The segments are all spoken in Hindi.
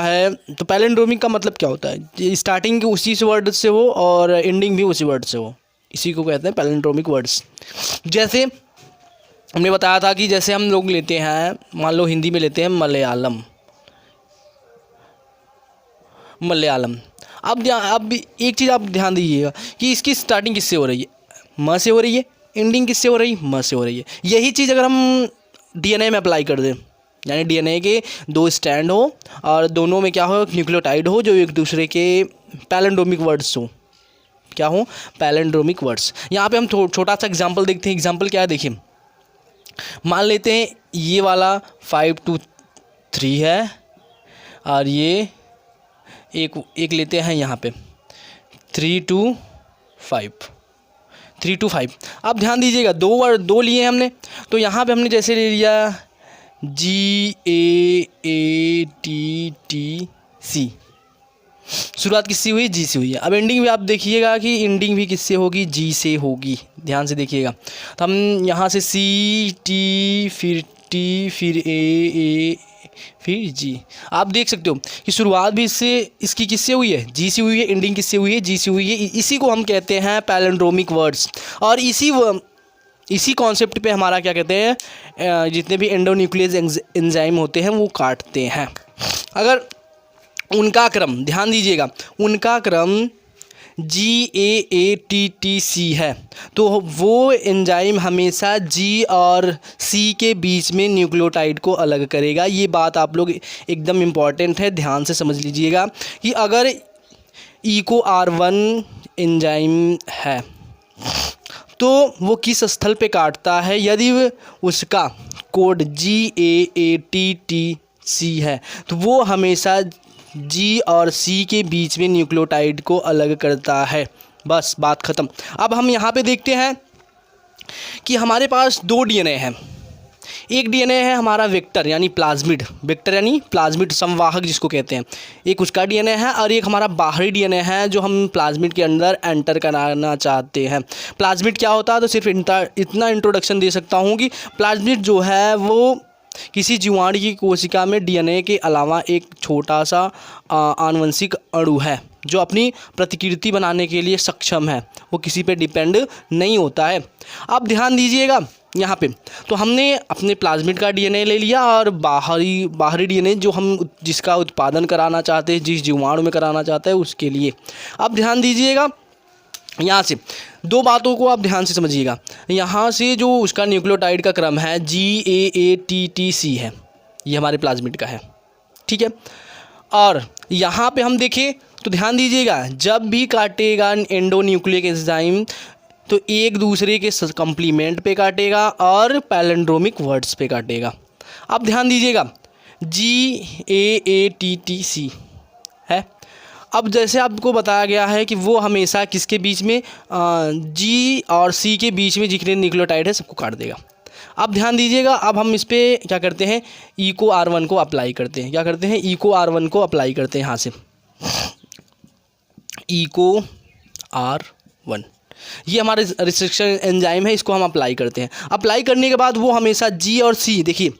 है, तो पैलिंड्रोमिक का मतलब क्या होता है, स्टार्टिंग उसी से वर्ड से हो और एंडिंग भी उसी वर्ड से हो, इसी को कहते हैं पैलिंड्रोमिक वर्ड्स। जैसे हमने बताया था कि जैसे हम लोग लेते हैं, मान लो हिंदी में लेते हैं मलयालम, मलयालम। अब एक चीज़ आप ध्यान दीजिएगा कि इसकी स्टार्टिंग किससे हो रही है, म से हो रही है, एंडिंग किससे हो रही है, म से हो रही है। यही चीज़ अगर हम डीएनए में अप्लाई कर दें, यानी डीएनए के दो स्टैंड हो और दोनों में क्या हो, न्यूक्लियोटाइड हो जो एक दूसरे के पैलिंड्रोमिक वर्ड्स हो, क्या हो, पैलिंड्रोमिक वर्ड्स। यहाँ पे हम छोटा सा एग्जांपल देखते हैं। एग्जांपल क्या है, देखिए मान लेते हैं ये वाला 5 to 3 है और ये एक लेते हैं यहाँ पे 3 to 5। अब ध्यान दीजिएगा दो लिए हैं हमने, तो यहाँ पे हमने जैसे ले लिया GAATTC, शुरुआत किससे हुई, जी से हुई है। अब एंडिंग भी आप देखिएगा कि एंडिंग भी किससे होगी, जी से होगी, ध्यान से देखिएगा। तो हम यहाँ से CT फिर T फिर A फिर जी, आप देख सकते हो कि शुरुआत भी इसकी किससे हुई है, जी से हुई है, एंडिंग किससे हुई है, जी से हुई है। इसी को हम कहते हैं पैलिंड्रोमिक वर्ड्स। और इसी कॉन्सेप्ट पे हमारा क्या कहते हैं, जितने भी एंडोन्यूक्लियस एंजाइम होते हैं वो काटते हैं। अगर उनका क्रम ध्यान दीजिएगा, उनका क्रम GAATTC है, तो वो एंजाइम हमेशा G और C के बीच में न्यूक्लियोटाइड को अलग करेगा। ये बात आप लोग एकदम इम्पॉर्टेंट है, ध्यान से समझ लीजिएगा कि अगर EcoR1 एंजाइम है तो वो किस स्थल पे काटता है, यदि उसका कोड GAATTC है तो वो हमेशा G और C के बीच में न्यूक्लियोटाइड को अलग करता है। बस बात ख़त्म। अब हम यहाँ पे देखते हैं कि हमारे पास दो डीएनए हैं। एक डीएनए है हमारा वेक्टर यानी प्लाज्मिड, वेक्टर यानी प्लाज्मिड संवाहक जिसको कहते हैं, एक उसका डीएनए है, और एक हमारा बाहरी डीएनए है जो हम प्लाज्मिड के अंदर एंटर कराना चाहते हैं। प्लाज्मिड क्या होता है, तो सिर्फ इतना इंट्रोडक्शन दे सकता हूँ कि प्लाज्मिड जो है वो किसी जीवाणु की कोशिका में डीएनए के अलावा एक छोटा सा आनुवंशिक अणु है जो अपनी प्रतिकृति बनाने के लिए सक्षम है, वो किसी पे डिपेंड नहीं होता है। अब ध्यान दीजिएगा यहाँ पे, तो हमने अपने प्लाज्मिड का डीएनए ले लिया और बाहरी डीएनए जो हम जिसका उत्पादन कराना चाहते हैं, जिस जीवाणु में कराना चाहते हैं उसके लिए। अब ध्यान दीजिएगा, यहाँ से दो बातों को आप ध्यान से समझिएगा। यहाँ से जो उसका न्यूक्लियोटाइड का क्रम है GAATTC है, ये हमारे प्लाज्मिड का है, ठीक है। और यहाँ पे हम देखें तो ध्यान दीजिएगा, जब भी काटेगा एंडोन्यूक्लिक एंजाइम तो एक दूसरे के कंप्लीमेंट पे काटेगा और पैलिंड्रोमिक वर्ड्स पे काटेगा। अब ध्यान दीजिएगा GAATTC है। अब जैसे आपको बताया गया है कि वो हमेशा किसके बीच में, G और C के बीच में जितने न्यूक्लियोटाइड है सबको काट देगा। अब ध्यान दीजिएगा, अब हम इस पर क्या करते हैं, EcoR1 को अप्लाई करते हैं। क्या करते हैं, EcoR1 को अप्लाई करते हैं। यहाँ से EcoR1 ये हमारे रिस्ट्रिक्शन एंजाइम है, इसको हम अप्लाई करते हैं। अप्लाई करने के बाद वो हमेशा G और C, देखिए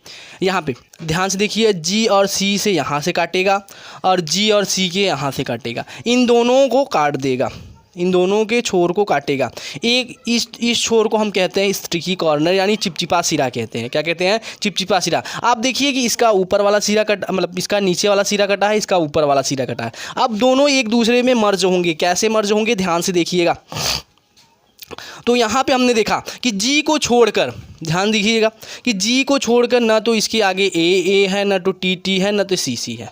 यहाँ पे ध्यान से देखिए, G और C से यहाँ से काटेगा और G और C के यहाँ से काटेगा, इन दोनों को काट देगा, इन दोनों के छोर को काटेगा। एक इस छोर को हम कहते हैं स्टिकी कॉर्नर यानी चिपचिपा सिरा कहते हैं। क्या कहते हैं, चिपचिपा सिरा। आप देखिए कि इसका ऊपर वाला सिरा कटा, मतलब इसका नीचे वाला सिरा कटा है, इसका ऊपर वाला सिरा कटा है। अब दोनों एक दूसरे में मर्ज होंगे। कैसे मर्ज होंगे, ध्यान से देखिएगा। तो यहाँ पे हमने देखा कि G को छोड़कर, ध्यान दीजिएगा कि G को छोड़कर ना तो इसके आगे A है, ना तो TT है, ना तो CC है,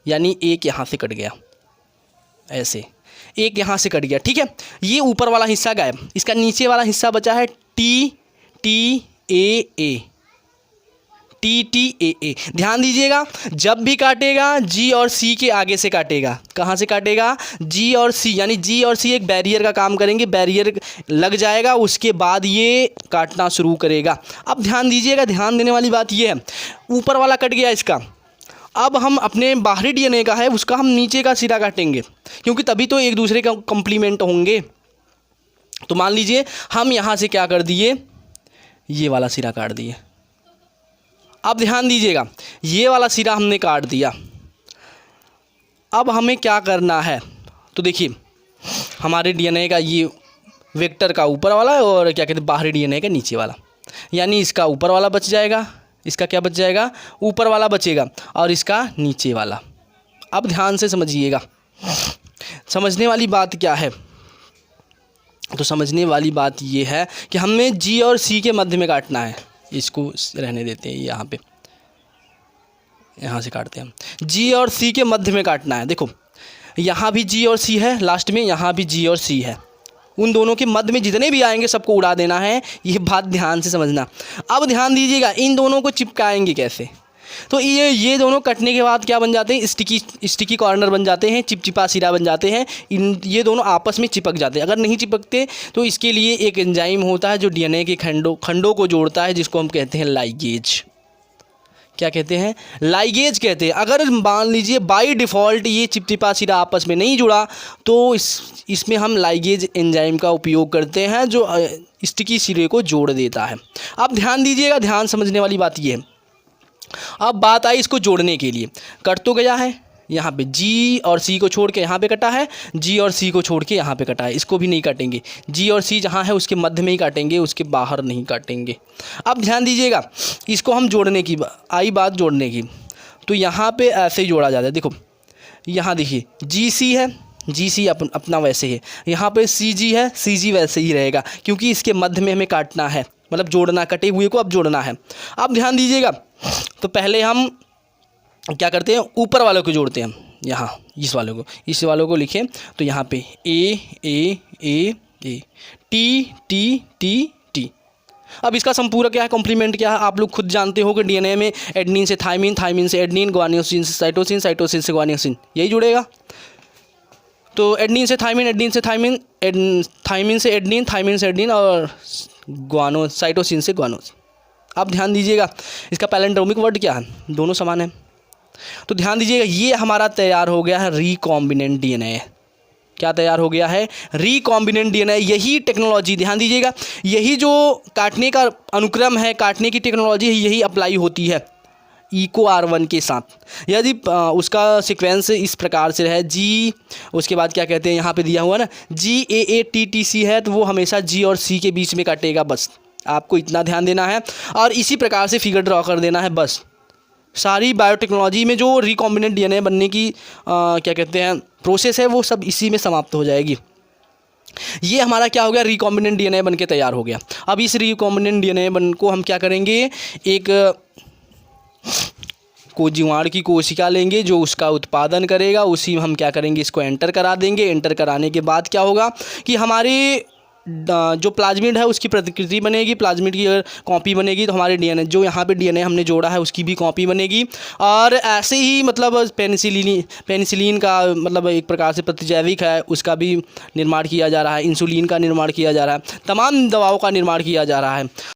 यानी एक यहाँ से कट गया, ऐसे एक यहाँ से कट गया, ठीक है। ये ऊपर वाला हिस्सा गायब, इसका नीचे वाला हिस्सा बचा है TTAA। ध्यान दीजिएगा, जब भी काटेगा G और C के आगे से काटेगा। कहाँ से काटेगा, G और C, यानी G और C एक बैरियर का काम करेंगे, बैरियर लग जाएगा, उसके बाद ये काटना शुरू करेगा। अब ध्यान दीजिएगा, ध्यान देने वाली बात ये है, ऊपर वाला कट गया इसका, अब हम अपने बाहरी डीएनए का है उसका हम नीचे का सिरा काटेंगे, क्योंकि तभी तो एक दूसरे का कंप्लीमेंट होंगे। तो मान लीजिए हम यहाँ से क्या कर दिए, ये वाला सिरा काट दिए। अब ध्यान दीजिएगा, ये वाला सिरा हमने काट दिया, अब हमें क्या करना है, तो देखिए हमारे डीएनए का ये वेक्टर का ऊपर वाला और क्या कहते हैं बाहरी डीएनए का नीचे वाला, यानी इसका ऊपर वाला बच जाएगा, इसका क्या बच जाएगा, ऊपर वाला बचेगा और इसका नीचे वाला। अब ध्यान से समझिएगा, समझने वाली बात क्या है, तो समझने वाली बात ये है कि हमें जी और सी के मध्य में काटना है। इसको रहने देते हैं, यहाँ पे यहाँ से काटते हैं, जी और सी के मध्य में काटना है। देखो यहाँ भी जी और सी है, लास्ट में यहाँ भी जी और सी है, उन दोनों के मध्य में जितने भी आएंगे सबको उड़ा देना है, ये बात ध्यान से समझना। अब ध्यान दीजिएगा, इन दोनों को चिपकाएंगे कैसे, तो ये दोनों कटने के बाद क्या बन जाते हैं, स्टिकी कॉर्नर बन जाते हैं, चिपचिपा सिरा बन जाते हैं, ये दोनों आपस में चिपक जाते हैं। अगर नहीं चिपकते तो इसके लिए एक एंजाइम होता है जो डीएनए के खंडों को जोड़ता है, जिसको हम कहते हैं लाइगेज। क्या कहते हैं, लाइगेज कहते हैं। अगर मान लीजिए बाय डिफ़ॉल्ट ये चिपचिपा सिरा आपस में नहीं जुड़ा तो इसमें हम लाइगेज एंजाइम का उपयोग करते हैं जो स्टिकी सिरे को जोड़ देता है। अब ध्यान दीजिएगा, ध्यान समझने वाली बात ये है। अब बात आई इसको जोड़ने के लिए, कट तो गया है, यहाँ पे जी और सी को छोड़ के यहाँ पे कटा है, जी और सी को छोड़ के यहाँ पे कटा है, इसको भी नहीं काटेंगे। जी और सी जहाँ है उसके मध्य में ही काटेंगे, उसके बाहर नहीं काटेंगे। अब ध्यान दीजिएगा, इसको हम जोड़ने की आई बात जोड़ने की, तो यहाँ पे ऐसे ही जोड़ा जाता है। देखो यहाँ देखिए जी सी है, जी सी अपना वैसे है, यहाँ पे सी जी है, सी जी वैसे ही रहेगा, क्योंकि इसके मध्य में हमें काटना है, मतलब जोड़ना, कटे हुए को अब जोड़ना है। अब ध्यान दीजिएगा, तो पहले हम क्या करते हैं, ऊपर वालों को जोड़ते हैं। यहाँ इस वालों को लिखें तो यहाँ पे A A A A T T T T. अब इसका संपूरक क्या है, कॉम्प्लीमेंट क्या है, आप लोग खुद जानते हो कि डीएनए में एडनिन से थाइमिन, थाइमिन से एडनिन, ग्वानियोसिन से साइटोसिन, साइटोसिन से ग्वानियोसिन, यही जुड़ेगा। तो एडनिन से थाइमिन, एडनिन से थाइमिन, थाइमिन से एडनिन, थाइमिन से एडनिन और साइटोसिन से ग्वानोसिन। अब ध्यान दीजिएगा, इसका पैलेंड्रोमिक वर्ड क्या है, दोनों समान है। तो ध्यान दीजिएगा, ये हमारा तैयार हो गया है रिकॉम्बिनेंट डीएनए। क्या तैयार हो गया है, रिकॉम्बिनेंट डीएनए। यही टेक्नोलॉजी, ध्यान दीजिएगा, यही जो काटने का अनुक्रम है, काटने की टेक्नोलॉजी है, यही अप्लाई होती है इको R1 के साथ। यदि उसका सीक्वेंस इस प्रकार से है, जी उसके बाद क्या कहते हैं, यहाँ पे दिया हुआ ना GAATTC है, तो वो हमेशा जी और सी के बीच में काटेगा। बस आपको इतना ध्यान देना है और इसी प्रकार से फिगर ड्रॉ कर देना है। बस सारी बायोटेक्नोलॉजी में जो रिकॉम्बिनेंट डीएनए बनने की क्या कहते हैं प्रोसेस है, वो सब इसी में समाप्त हो जाएगी। ये हमारा क्या हो गया, रिकॉम्बिनेंट डीएनए बन के तैयार हो गया। अब इस रिकॉम्बिनेंट डीएनए बन को हम क्या करेंगे, एक जीवाणु की कोशिका लेंगे जो उसका उत्पादन करेगा, उसी में हम क्या करेंगे, इसको एंटर करा देंगे। एंटर कराने के बाद क्या होगा कि हमारी जो प्लाज्मिड है उसकी प्रतिकृति बनेगी, प्लाज्मिड की अगर कॉपी बनेगी तो हमारे डीएनए, जो यहाँ पे डीएनए हमने जोड़ा है उसकी भी कॉपी बनेगी। और ऐसे ही मतलब पेनिसिलिन का मतलब एक प्रकार से प्रतिजैविक है, उसका भी निर्माण किया जा रहा है, इंसुलिन का निर्माण किया जा रहा है, तमाम दवाओं का निर्माण किया जा रहा है।